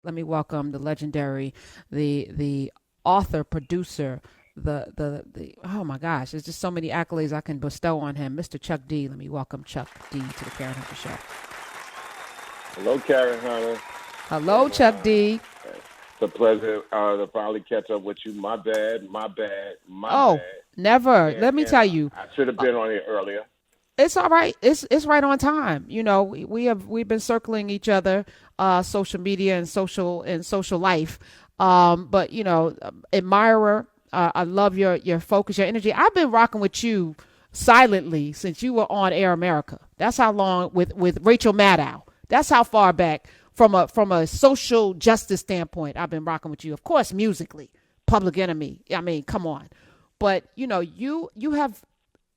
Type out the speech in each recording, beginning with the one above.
Let me welcome the legendary, the author, producer, the oh my gosh, there's just so many accolades I can bestow on him, Mr. Chuck D. Let me welcome Chuck D to the Karen Hunter Show. Hello, Karen Hunter, Hello, and Chuck D. it's a pleasure to finally catch up with you. My bad, my bad, my Oh, bad, never. and Let me tell you, I should have been on here earlier. it's all right. It's right on time. We've been circling each other, social media and social life. But admirer. I love your focus, your energy. I've been rocking with you silently since you were on Air America. That's how long with Rachel Maddow. That's how far back from a social justice standpoint I've been rocking with you. Of course, musically, Public Enemy. I mean, come on. But you have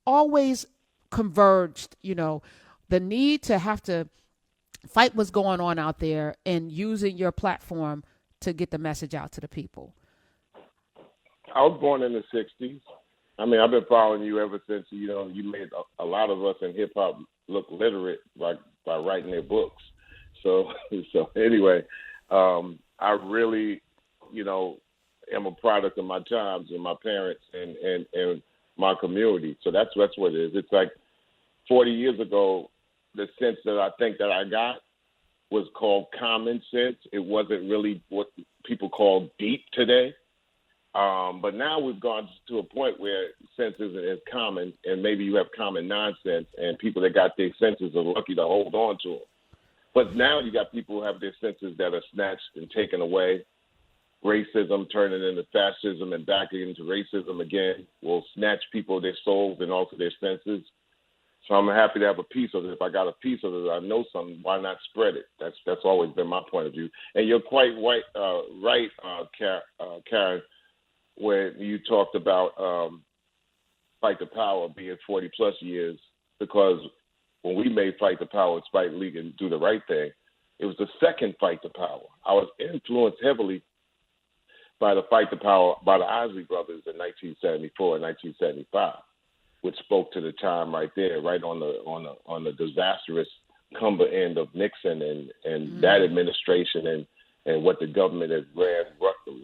always converged, the need to have to fight what's going on out there and using your platform to get the message out to the people. I was born in the '60s. I mean, I've been following you ever since. You made a lot of us in hip hop look literate by writing their books. So, so anyway, I really, you know, am a product of my times and my parents and my community. So that's what it is. It's like 40 years ago, the sense that I think that I got was called common sense. It wasn't really what people call deep today. But now we've gone to a point where sense isn't as common, and maybe you have common nonsense, and people that got their senses are lucky to hold on to them. But now you got people who have their senses that are snatched and taken away. Racism turning into fascism and back into racism again will snatch people their souls and also their senses. So I'm happy to have a piece of it. If I got a piece of it, I know something. Why not spread it? That's always been my point of view. And you're quite right, Karen, when you talked about Fight the Power being 40 plus years, because when we made Fight the Power, Spike Lee and Do the Right Thing, it was the second Fight the Power. I was influenced heavily by the Fight the Power by the Isley Brothers in 1974 and 1975, which spoke to the time right there, right on the disastrous cumber end of Nixon and that administration and what the government had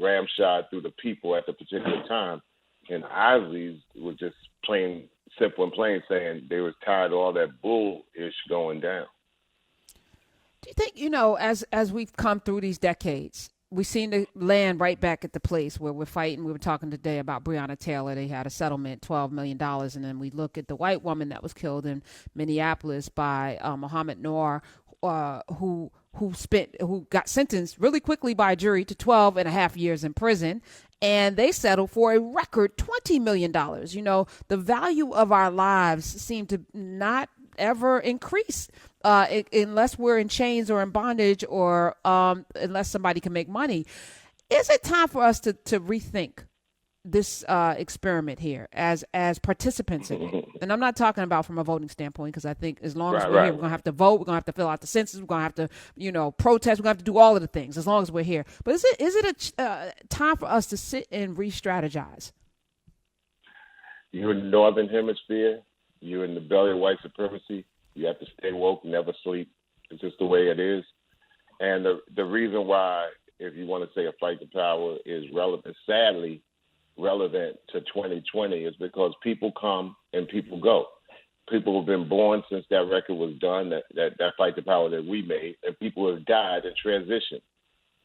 ramshot through the people at the particular time. And Isley's was just plain simple and plain saying they was tired of all that bull-ish going down. Do you think, as we've come through these decades, we seem to land right back at the place where we're fighting? We were talking today about Breonna Taylor. They had a settlement, $12 million, and then we look at the white woman that was killed in Minneapolis by Muhammad Noor, who got sentenced really quickly by a jury to 12 and a half years in prison, and they settled for a record $20 million. The value of our lives seem to not ever increase unless we're in chains or in bondage, or unless somebody can make money. Is it time for us to rethink this experiment here as participants in it? And I'm not talking about from a voting standpoint, because I think as long as Right, we're here, right, we're right. gonna have to vote, we're gonna have to fill out the census, we're gonna have to protest, we're gonna have to do all of the things as long as we're here. But is it a time for us to sit and re-strategize? You're in the northern hemisphere. You're in the belly of white supremacy. You have to stay woke, never sleep. It's just the way it is. And the reason why, if you want to say a fight to power is relevant, sadly relevant to 2020, is because people come and people go. People have been born since that record was done, that fight to power that we made, and people have died and transitioned.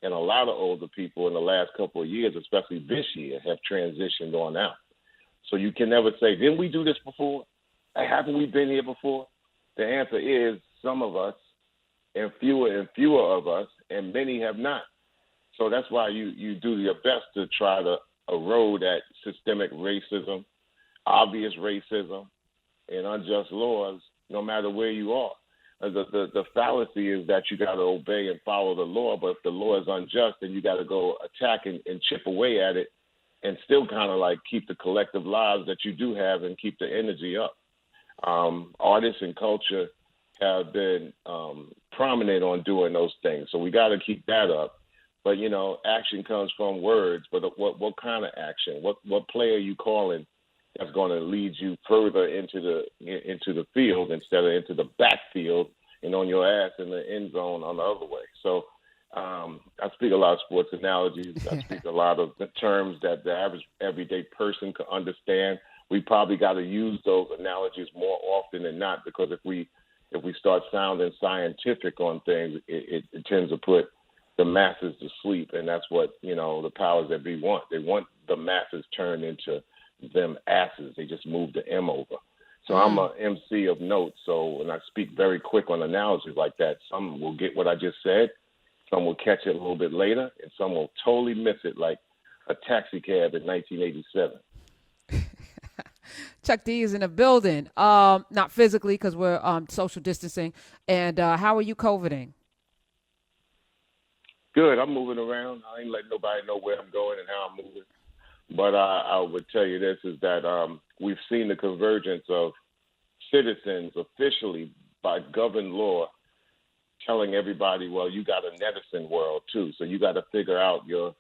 And a lot of older people in the last couple of years, especially this year, have transitioned on out. So you can never say, didn't we do this before? Hey, haven't we been here before? The answer is some of us, and fewer of us, and many have not. So that's why you do your best to try to erode that systemic racism, obvious racism, and unjust laws, no matter where you are. The fallacy is that you got to obey and follow the law, but if the law is unjust, then you got to go attack and chip away at it and still kind of like keep the collective lives that you do have and keep the energy up. Artists and culture have been prominent on doing those things, so we got to keep that up. But action comes from words. But what kind of action? What play are you calling that's going to lead you further into the field instead of into the backfield and on your ass in the end zone on the other way? So I speak a lot of sports analogies. I speak a lot of the terms that the average everyday person can understand. We probably got to use those analogies more often than not, because if we start sounding scientific on things, it tends to put the masses to sleep, and that's what the powers that be want. They want the masses turned into them asses. They just move the M over. So I'm a MC of note. So when I speak very quick on analogies like that, some will get what I just said. Some will catch it a little bit later, and some will totally miss it, like a taxi cab in 1987. Chuck D is in the building. Not physically because we're social distancing. And how are you COVIDing? Good. I'm moving around. I ain't letting nobody know where I'm going and how I'm moving. But I would tell you this, is that we've seen the convergence of citizens officially by governed law telling everybody, well, you got a netizen world too. So you got to figure out your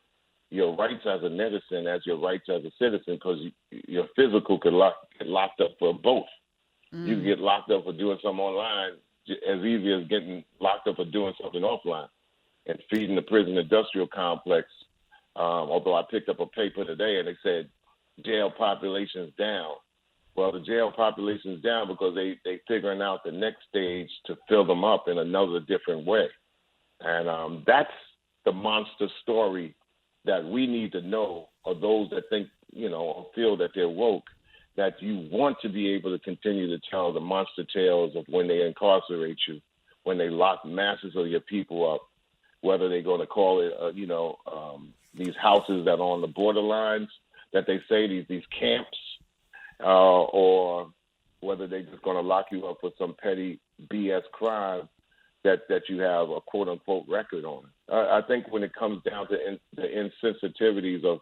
rights as a netizen as your rights as a citizen, because your physical could get locked up for both. You can get locked up for doing something online as easy as getting locked up for doing something offline. And feeding the prison industrial complex, although I picked up a paper today and they said jail population's down. Well, the jail population's down because they figuring out the next stage to fill them up in another different way. And that's the monster story that we need to know, or those that think, or feel that they're woke, that you want to be able to continue to tell the monster tales of when they incarcerate you, when they lock masses of your people up, whether they're going to call it, these houses that are on the borderlines, that they say, these camps, or whether they're just going to lock you up for some petty BS crime that you have a quote-unquote record on. I think when it comes down to the insensitivities of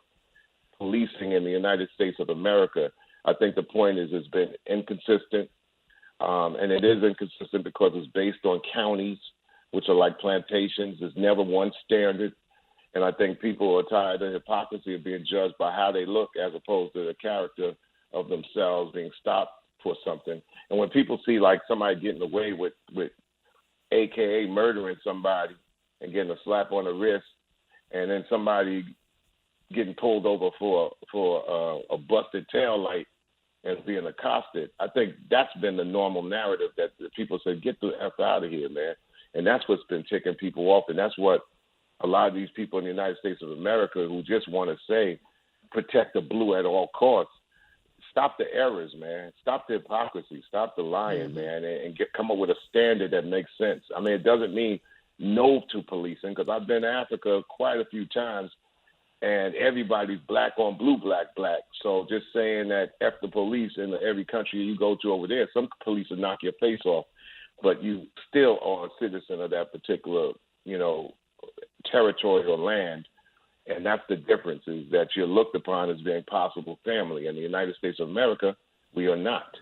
policing in the United States of America, I think the point is it's been inconsistent, and it is inconsistent because it's based on counties, which are like plantations. There's never one standard. And I think people are tired of the hypocrisy of being judged by how they look as opposed to the character of themselves being stopped for something. And when people see like somebody getting away with AKA murdering somebody and getting a slap on the wrist, and then somebody getting pulled over for a busted tail light and being accosted, I think that's been the normal narrative, that people say, get the F out of here, man. And that's what's been ticking people off. And that's what a lot of these people in the United States of America who just want to say, protect the blue at all costs. Stop the errors, man. Stop the hypocrisy. Stop the lying, man, and come up with a standard that makes sense. I mean, it doesn't mean no to policing, because I've been to Africa quite a few times, and everybody's black on blue, black. So just saying that F the police in every country you go to over there, some police will knock your face off, but you still are a citizen of that particular, territory or land. And that's the difference, is that you're looked upon as being possible family. In the United States of America, we are not.